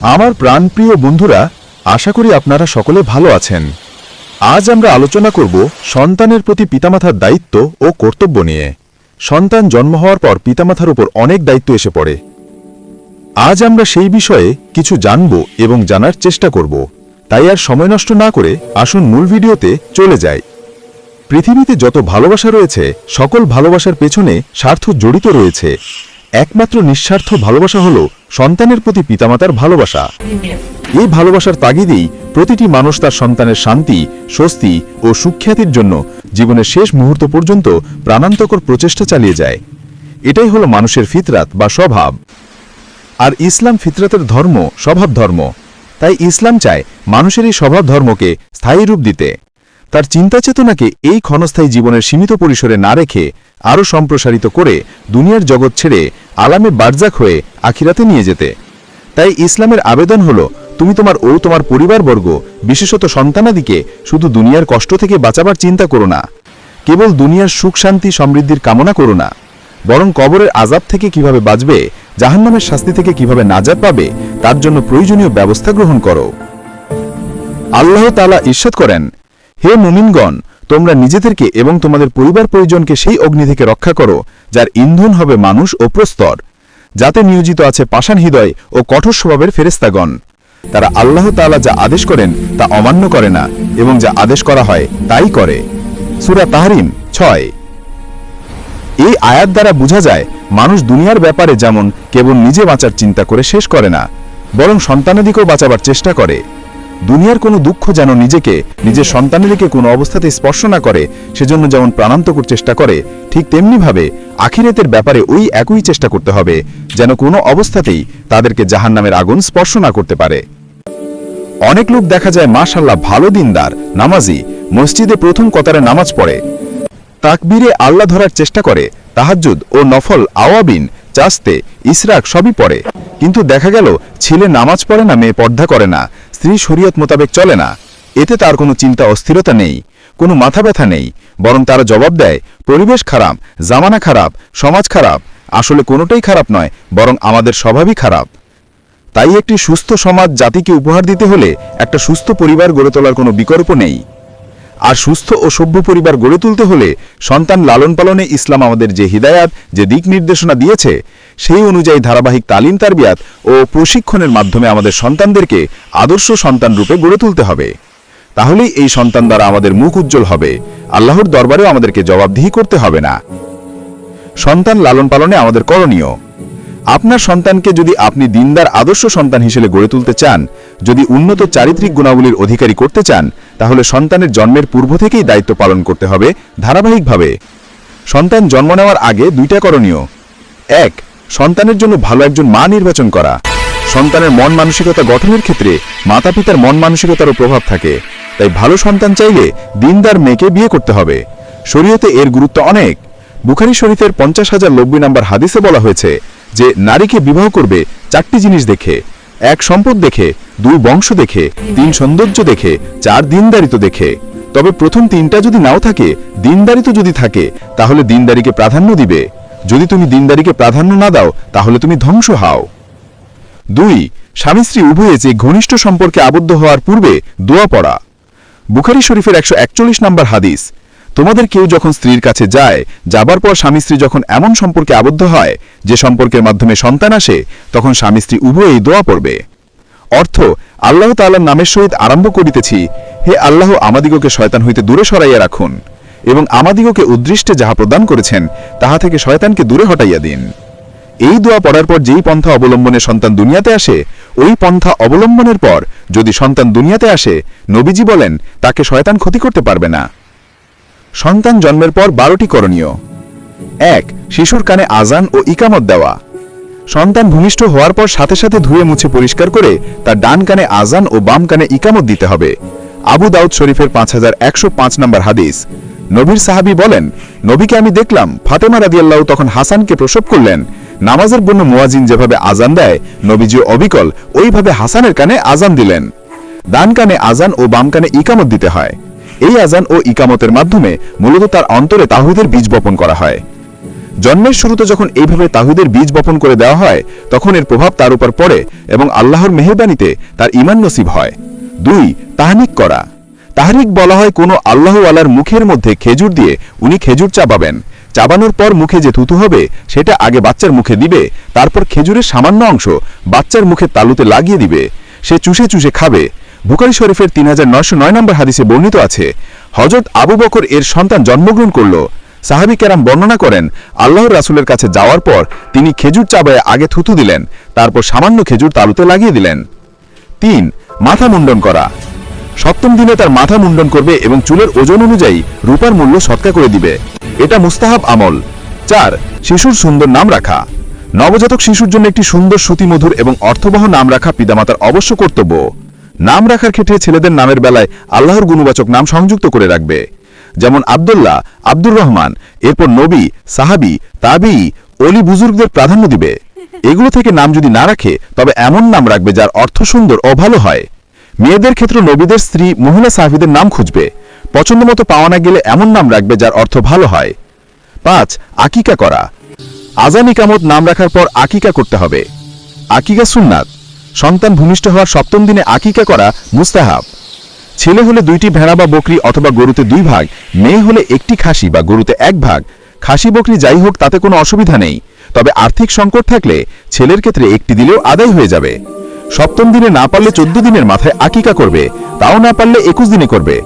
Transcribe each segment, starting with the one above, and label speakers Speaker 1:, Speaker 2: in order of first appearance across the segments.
Speaker 1: আমার প্রাণপ্রিয় বন্ধুরা, আশা করি আপনারা সকলে ভালো আছেন। আজ আমরা আলোচনা করব সন্তানের প্রতি পিতামাতার দায়িত্ব ও কর্তব্য নিয়ে। সন্তান জন্ম হওয়ার পর পিতামাতার উপর অনেক দায়িত্ব এসে পড়ে। আজ আমরা সেই বিষয়ে কিছু জানব এবং জানার চেষ্টা করব। তাই আর সময় নষ্ট না করে আসুন মূল ভিডিওতে চলে যাই। পৃথিবীতে যত ভালোবাসা রয়েছে, সকল ভালোবাসার পেছনে স্বার্থ জড়িত রয়েছে। একমাত্র নিঃস্বার্থ ভালোবাসা হল সন্তানের প্রতি পিতামাতার ভালোবাসা। এই ভালোবাসার তাগিদেই প্রতিটি মানুষ তার সন্তানের শান্তি, স্বস্তি ও সুখ্যাতির জন্য জীবনের শেষ মুহূর্ত পর্যন্ত প্রাণান্তকর প্রচেষ্টা চালিয়ে যায়। এটাই হলো মানুষের ফিতরাত বা স্বভাব। আর ইসলাম ফিতরাতের ধর্ম, স্বভাব ধর্ম। তাই ইসলাম চায় মানুষের এই স্বভাব ধর্মকে স্থায়ী রূপ দিতে, তার চিন্তা চেতনাকে এই ক্ষণস্থায়ী জীবনের সীমিত পরিসরে না রেখে আরও সম্প্রসারিত করে দুনিয়ার জগৎ ছেড়ে আলামে বারজাক হয়ে আখিরাতে নিয়ে যেতে। তাই ইসলামের আবেদন হলো, তুমি তোমার পরিবারবর্গ, বিশেষত সন্তানাদিকে শুধু দুনিয়ার কষ্ট থেকে বাঁচাবার চিন্তা করো না, কেবল দুনিয়ার সুখ শান্তি সমৃদ্ধির কামনা করো না, বরং কবরের আযাব থেকে কিভাবে বাঁচবে, জাহান্নামের শাস্তি থেকে কিভাবে নাজাত পাবে, তার জন্য প্রয়োজনীয় ব্যবস্থা গ্রহণ করো। আল্লাহ তাআলা ইরশাদ করেন, হে মুমিনগণ, তোমরা নিজেদেরকে এবং তোমাদের পরিবার পরিজনকে সেই অগ্নি থেকে রক্ষা করো যার ইন্ধন হবে মানুষ ও প্রস্তর, যাতে নিয়োজিত আছে পাষাণ হৃদয় ও কঠোর স্বভাবের ফেরেশতাগণ। তারা আল্লাহ তাআলা যা আদেশ করেন তা অমান্য করে না এবং যা আদেশ করা হয় তাই করে। সূরা তাহরিম 6। এই আয়াত দ্বারা বোঝা যায়, মানুষ দুনিয়ার ব্যাপারে যেমন কেবল নিজে বাঁচার চিন্তা করে শেষ করে না, বরং সন্তানাদিকেও বাঁচাবার চেষ্টা করে। দুনিয়ার কোনো দুঃখ যেন নিজের সন্তানাদিকে কোনো অবস্থাতে স্পর্শ না করে, সেজন্য যেমন প্রাণান্তকর চেষ্টা করে, ঠিক তেমনিভাবে আখিরাতের ব্যাপারে ওই একই চেষ্টা করতে হবে, যেন কোনো অবস্থাতেই তাদেরকে জাহান্নামের আগুন স্পর্শ না করতে পারে। অনেক লোক দেখা যায় মাশাআল্লাহ ভালো দিনদার, নামাজি, মসজিদে প্রথম কতারে নামাজ পড়ে, তাকবীরে আল্লাহ ধরার চেষ্টা করে, তাহাজ্জুদ ও নফল, আওয়াবিন, চাস্তে, ইসরাক সবই পড়ে, কিন্তু দেখা গেল ছেলে নামাজ পড়ে না, মেয়ে পর্দা করে না, স্ত্রী শরীয়ত মোতাবেক চলে না। এতে তার কোনো চিন্তা অস্থিরতা নেই, কোনো মাথা ব্যথা নেই, বরং তারা জবাব দেয়, পরিবেশ খারাপ, জামানা খারাপ, সমাজ খারাপ। আসলে কোনোটাই খারাপ নয়, বরং আমাদের স্বভাবই খারাপ। তাই একটি সুস্থ সমাজ জাতিকে উপহার দিতে হলে একটা সুস্থ পরিবার গড়ে তোলার কোনো বিকল্প নেই। আর সুস্থ ও সভ্য পরিবার গড়ে তুলতে হলে সন্তান লালন পালনে ইসলাম আমাদের যে হিদায়াত, যে দিক নির্দেশনা দিয়েছে, সেই অনুযায়ী ধারাবাহিক তালিম, তারবিয়াত ও প্রশিক্ষণের মাধ্যমে আমাদের সন্তানদেরকে আদর্শ সন্তান রূপে গড়ে তুলতে হবে। তাহলেই এই সন্তান দ্বারা আমাদের মুখ উজ্জ্বল হবে, আল্লাহর দরবারেও আমাদেরকে জবাবদিহি করতে হবে না। সন্তান লালন পালনে আমাদের করণীয়। আপনার সন্তানকে যদি আপনি দিনদার আদর্শ সন্তান হিসেবে গড়ে তুলতে চান, যদি উন্নত চারিত্রিক গুণাবলীর অধিকারী করতে চান, তাহলে সন্তানের জন্মের পূর্ব থেকেই দায়িত্ব পালন করতে হবে ধারাবাহিকভাবে। সন্তান জন্ম নেওয়ার আগে দুইটা করণীয়। 1. সন্তানের জন্য ভালো একজন মা নির্বাচন করা। সন্তানের মন মানসিকতা গঠনের ক্ষেত্রে মাতা পিতার মন মানসিকতারও প্রভাব থাকে। তাই ভালো সন্তান চাইলে দিনদার মেয়েকে বিয়ে করতে হবে। শরীয়তে এর গুরুত্ব অনেক। বুখারী শরীফের 50,090 নম্বর হাদিসে বলা হয়েছে যে নারীকে বিবাহ করবে 4টি জিনিস দেখে: 1. সম্পদ দেখে, 2. বংশ দেখে, 3. সৌন্দর্য দেখে, 4. দিনদারিত্ব দেখে। তবে প্রথম 3টা যদি নাও থাকে, দিনদারিত্ব যদি থাকে, তাহলে দিনদারিকে প্রাধান্য দিবে। যদি তুমি দিনদারিকে প্রাধান্য না দাও, তাহলে তুমি ধ্বংস হও। 2. স্বামী স্ত্রী উভয়ে যে ঘনিষ্ঠ সম্পর্কে আবদ্ধ হওয়ার পূর্বে দোয়া পড়া। বুখারী শরীফের 141 নম্বর হাদিস, তোমাদের কেউ যখন স্ত্রীর কাছে যায়, যাবার পর স্বামী স্ত্রী যখন এমন সম্পর্কে আবদ্ধ হয় যে সম্পর্কের মাধ্যমে সন্তান আসে, তখন স্বামী স্ত্রী উভয়েই দোয়া পড়বে। অর্থ, আল্লাহ তাআলার নামের সহিত আরম্ভ করিতেছি, হে আল্লাহ, আমাদিগকে শয়তান হইতে দূরে সরাইয়া রাখুন এবং আমাদিগকে উদ্দৃষ্টে যাহা প্রদান করেছেন তাহা থেকে শয়তানকে দূরে হটাইয়া দিন। এই দোয়া পড়ার পর যেই পন্থা অবলম্বনে সন্তান দুনিয়াতে আসে, ওই পন্থা অবলম্বনের পর যদি সন্তান দুনিয়াতে আসে, নবীজি বলেন তাকে শয়তান ক্ষতি করতে পারবে না। সন্তান জন্মের পর 12টি করণীয়। 1. শিশুর কানে আজান ও ইকামত দেওয়া। সন্তান ভূমিষ্ঠ হওয়ার পর সাথে সাথে ধুয়ে মুছে পরিষ্কার করে তার ডান কানে আজান ও বাম কানে ইকামত দিতে হবে। আবু দাউদ শরীফের 5105 নম্বর হাদিস, নবীর সাহাবী বলেন, নবীকে আমি দেখলাম, ফাতেমা রাদিয়াল্লাহু তখন হাসানকে প্রসব করলেন। নামাজের জন্য মুয়াজ্জিন যেভাবে আজান দেয়, নবীজি অবিকল ওইভাবে হাসানের কানে আজান দিলেন। ডান কানে আজান ও বাম কানে ইকামত দিতে হয়। এই আজান ও ইকামতের মাধ্যমে মূলত তার অন্তরে তাওহীদের বীজ বপন করা হয়। জন্মের শুরুতে যখন এইভাবে তাওহীদের বীজ বপন করে দেওয়া হয় তখন এর প্রভাব তার উপর পড়ে এবং আল্লাহর মেহেরবানিতে তার ঈমান নসিব হয়। 2. তাহনিক করা। তাহরিক বলা হয় কোনো আল্লাহওয়ালার মুখের মধ্যে খেজুর দিয়ে উনি খেজুর চাবাবেন, চাবানোর পর মুখে যে থুতু হবে সেটা আগে বাচ্চার মুখে দিবে, তারপর খেজুরের সামান্য অংশ বাচ্চার মুখে তালুতে লাগিয়ে দিবে, সে চুষে চুষে খাবে। বুখারী শরীফের 3909 নম্বর হাদিসে বর্ণিত আছে, হযরত আবু বকর এর সন্তান জন্মগ্রহণ করল। সাহাবী কেরাম বর্ণনা করেন, আল্লাহর রাসূলের কাছে যাওয়ার পর তিনি খেজুর চাবায়ে আগে থুতু দিলেন, তারপর সামান্য খেজুর তালুতে লাগিয়ে দিলেন। 3. মাথা মুন্ডন করা। 7ম দিনে তার মাথা মুন্ডন করবে এবং চুলের ওজন অনুযায়ী রূপার মূল্য সৎকা করে দিবে, এটা মুস্তাহাব আমল। 4. শিশুর সুন্দর নাম রাখা। নবজাতক শিশুর জন্য একটি সুন্দর শ্রুতিমধুর এবং অর্থবহ নাম রাখা পিতামাতার অবশ্য কর্তব্য। নাম রাখার ক্ষেত্রে ছেলেদের নামের বেলায় আল্লাহর গুণবাচক নাম সংযুক্ত করে রাখবে, যেমন আব্দুল্লাহ, আব্দুর রহমান, এরপর নবী, সাহাবী, তাবিঈ, অলি বুজুর্গদের প্রাধান্য দিবে। এগুলো থেকে নাম যদি না রাখে তবে এমন নাম রাখবে যার অর্থ সুন্দর ও ভালো হয়। মেয়েদের ক্ষেত্রে নবীদের স্ত্রী মহিলা সাহাবীদের নাম খুঁজবে, পছন্দ মতো পাওয়া না গেলে এমন নাম রাখবে যার অর্থ ভালো হয়। 5. আকিকা করা। আযান ইকামত নাম রাখার পর আকিকা করতে হবে। আকিকা সুন্নাত। সন্তান ভূমিষ্ঠ হওয়ার 7ম দিনে আকিকা করা মুস্তাহাব। ছেলে হলে 2টি ভেড়া বা বকরি অথবা গরুতে 2 ভাগ, মেয়ে হলে 1টি খাসি বা গরুতে 1 ভাগ। খাসি বকরি যাই হোক তাতে কোনো অসুবিধা নেই, তবে আর্থিক সংকট থাকলে ছেলের ক্ষেত্রে 1টি দিলেও আদায় হয়ে যাবে। 7ম দিনে না পারলে 14 দিনের মাথায় আকিকা করবে, তাও না পারলে 21 দিনে করবে।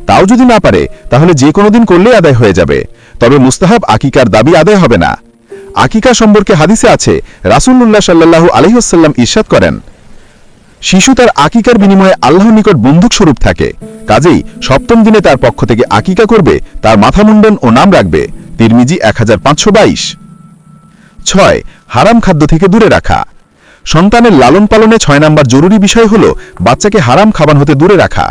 Speaker 1: তাও যদি না পারে তাহলে যে কোনো দিন করলে আদায় হয়ে যাবে, তবে মুস্তাহাব আকিকার দাবি আদায় হবে না। আকিকা সম্পর্কে হাদিসে আছে, রাসূলুল্লাহ সাল্লাল্লাহু আলাইহি ওয়াসাল্লাম ইরশাদ করেন, শিশু তার আকিকার বিনিময়ে আল্লাহর নিকট বন্দুক স্বরূপ থাকে, কাজেই 7ম দিনে তার পক্ষ থেকে আকিকা করবে, তার মাথা মুন্ডন ও নাম রাখবে। তিরমিজি 1522। 6. হারাম খাদ্য থেকে দূরে রাখা। সন্তানের লালন পালনে 6 নম্বর জরুরি বিষয় হল বাচ্চাকে হারাম খাবার হতে দূরে রাখা।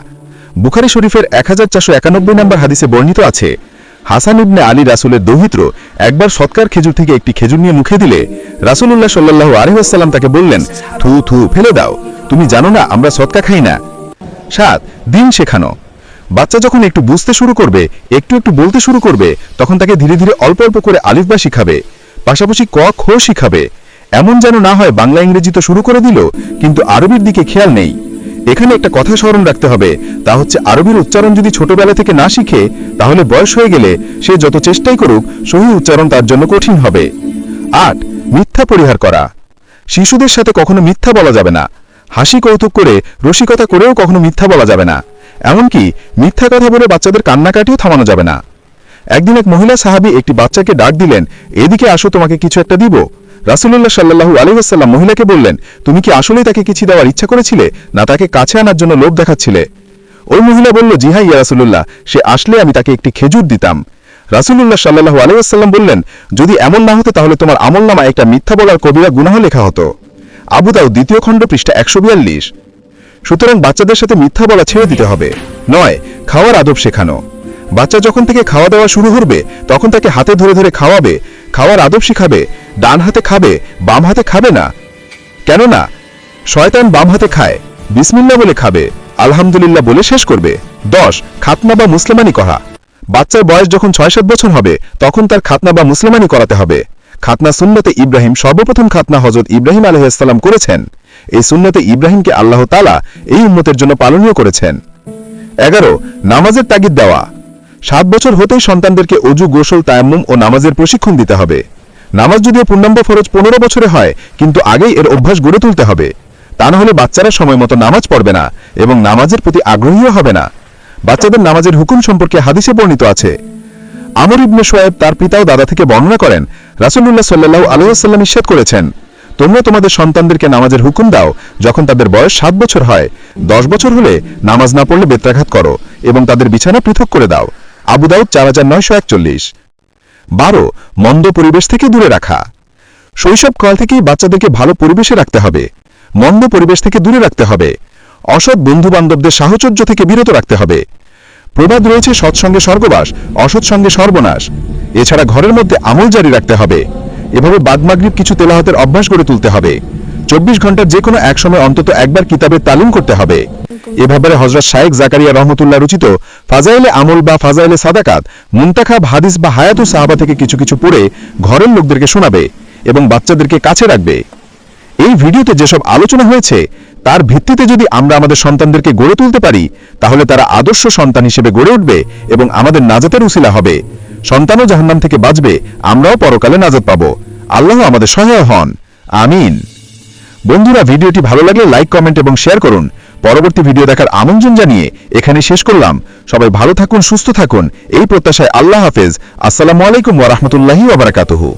Speaker 1: বুখারী শরীফের 1491 নম্বর হাদিসে বর্ণিত আছে, হাসান ইবনে আলী রাসূলের দৌহিত্র একবার সৎকার খেজুর থেকে একটি খেজুর নিয়ে মুখে দিলে রাসূলুল্লাহ সাল্লাল্লাহু আলাইহি ওয়াসাল্লাম তাকে বললেন, থু থু ফেলে দাও, তুমি জানো না আমরা সৎকা খাই না। 7. দিন শেখানো। বাচ্চা যখন একটু বুঝতে শুরু করবে, একটু একটু বলতে শুরু করবে, তখন তাকে ধীরে ধীরে অল্প অল্প করে আলিফ বা শিখাবে, পাশাপাশি ক খ শিখাবে। এমন যেন না হয় বাংলা ইংরেজি তো শুরু করে দিল কিন্তু আরবির দিকে খেয়াল নেই। এখানে একটা কথা স্মরণ রাখতে হবে, তা হচ্ছে আরবির উচ্চারণ যদি ছোটবেলা থেকে না শিখে তাহলে বয়স হয়ে গেলে সে যত চেষ্টাই করুক সহি উচ্চারণ তার জন্য কঠিন হবে। 8. মিথ্যা পরিহার করা। শিশুদের সাথে কখনো মিথ্যা বলা যাবে না। হাসি কৌতুক করে রসিকতা করেও কখনো মিথ্যা বলা যাবে না, এমনকি মিথ্যা কথা বলে বাচ্চাদের কান্নাকাটিও থামানো যাবে না। একদিন এক মহিলা সাহাবী একটি বাচ্চাকে ডাক দিলেন, এদিকে আসো, তোমাকে কিছু একটা দিব। রাসূলুল্লাহ সাল্লাল্লাহু আলাইহি ওয়াসাল্লাম মহিলাকে বললেন, তুমি কি আসলেই তাকে কিছু দেওয়ার ইচ্ছা করেছিলে না তাকে কাছে আনার জন্য লোভ দেখাচ্ছিলে? ওই মহিলা বলল, জি হ্যাঁ ইয়া রাসূলুল্লাহ, সে আসলে আমি তাকে একটি খেজুর দিতাম। রাসূলুল্লাহ সাল্লাল্লাহু আলাইহি ওয়াসাল্লাম বললেন, যদি এমন না হতো তাহলে তোমার আমলনামায় একটা মিথ্যা বলার কবিরা গুনাহ লেখা হতো। আবু দাউদ 2য় খণ্ড পৃষ্ঠা 142। সুতরাং বাচ্চাদের সাথে মিথ্যা বলা ছেড়ে দিতে হবে। 9. খাওয়ার আদব শেখানো। বাচ্চা যখন থেকে খাওয়া দাওয়া শুরু করবে তখন তাকে হাতে ধরে ধরে খাওয়াবে, খাওয়ার আদব শিখাবে। ডান হাতে খাবে, বাম হাতে খাবে না। কেননা শয়তান বাম হাতে খায়, বিসমিল্লাহ বলে খাবে, আলহামদুলিল্লাহ বলে শেষ করবে। 10. খাতনা বা মুসলমানি করা। বাচ্চার বয়স যখন 6-7 বছর হবে তখন তার খাতনা বা মুসলমানি করাতে হবে। খাতনা সুন্নতে ইব্রাহিম, সর্বপ্রথম খাতনা হযরত ইব্রাহিম আলাইহিস সালাম করেছেন। এই সুন্নতে ইব্রাহিমকে আল্লাহ তাআলা এই উম্মতের জন্য পালনীয় করেছেন। 11. নামাজের তাগিদ দেওয়া। 7 বছর হতেই সন্তানদেরকে ওযু, গোসল, তায়াম্মুম ও নামাজের প্রশিক্ষণ দিতে হবে। নামাজ যদিও পূর্ণাঙ্গ ফরজ 15 বছরে হয়, কিন্তু আগেই এর অভ্যাস গড়ে তুলতে হবে, তা না হলে বাচ্চারা সময় মতো নামাজ পড়বে না এবং নামাজের প্রতি আগ্রহীও হবে না। বাচ্চাদের নামাজের হুকুম সম্পর্কে হাদিসে বর্ণিত আছে। আমর ইবনে শুআয়ব তার পিতা ও দাদা থেকে বর্ণনা করেন, রাসূলুল্লাহ সাল্লাল্লাহু আলাইহি ওয়াসাল্লাম ইরশাদ করেছেন, তোমরা তোমাদের সন্তানদেরকে নামাজের হুকুম দাও যখন তাদের বয়স 7 বছর হয়। 10 বছর হলে নামাজ না পড়লে বেত্রাঘাত করো এবং তাদের বিছানা পৃথক করে দাও। আবু দাউদ 4941। 12. মন্দ পরিবেশ থেকে দূরে রাখা। শৈশবকাল থেকেই বাচ্চাদেরকে ভালো পরিবেশে রাখতে হবে, মন্দ পরিবেশ থেকে দূরে রাখতে হবে। অসৎ বন্ধু-বান্ধবদের সাহচর্য থেকে বিরত রাখতে হবে। প্রবাদ রয়েছে, সৎসঙ্গে স্বর্গবাস, অসৎ সঙ্গে সর্বনাশ। এছাড়া ঘরের মধ্যে আমল জারি রাখতে হবে। এভাবে বাদ মাগরিব কিছু তেলাওয়াতের অভ্যাস গড়ে তুলতে হবে। 24 ঘন্টার যে কোনো এক সময় অন্তত একবার কিতাবের তালিম করতে হবে। এ ব্যাপারে হযরত শাইখ জাকারিয়া রহমতুল্লাহ রচিত ফাজাইলে আমল বা ফাজাইলে সাদাকাত মুনতাখাব হাদিস বা হায়াতুস সাহাবা থেকে কিছু কিছু পড়ে ঘরের লোকদেরকে শোনাবে এবং বাচ্চাদেরকে কাছে রাখবে। এই ভিডিওতে যেসব আলোচনা হয়েছে তার ভিত্তিতে যদি আমরা আমাদের সন্তানদেরকে গড়ে তুলতে পারি তাহলে তারা আদর্শ সন্তান হিসেবে গড়ে উঠবে এবং আমাদের নাজাতের উসিলা হবে। সন্তানও জাহান্নাম থেকে বাঁচবে, আমরাও পরকালে নাজাত পাবো। আল্লাহ আমাদের সহায় হন, আমিন। বন্ধুরা, ভিডিওটি ভালো লাগলে লাইক, কমেন্ট এবং শেয়ার করুন। পরবর্তী ভিডিও দেখার আমন্ত্রণ জানিয়ে এখানে শেষ করলাম। সবাই ভালো থাকুন, সুস্থ থাকুন এই প্রত্যাশায় আল্লাহ হাফেজ। আসসালামু আলাইকুম ওয়া রাহমাতুল্লাহি ওয়া বারাকাতুহু।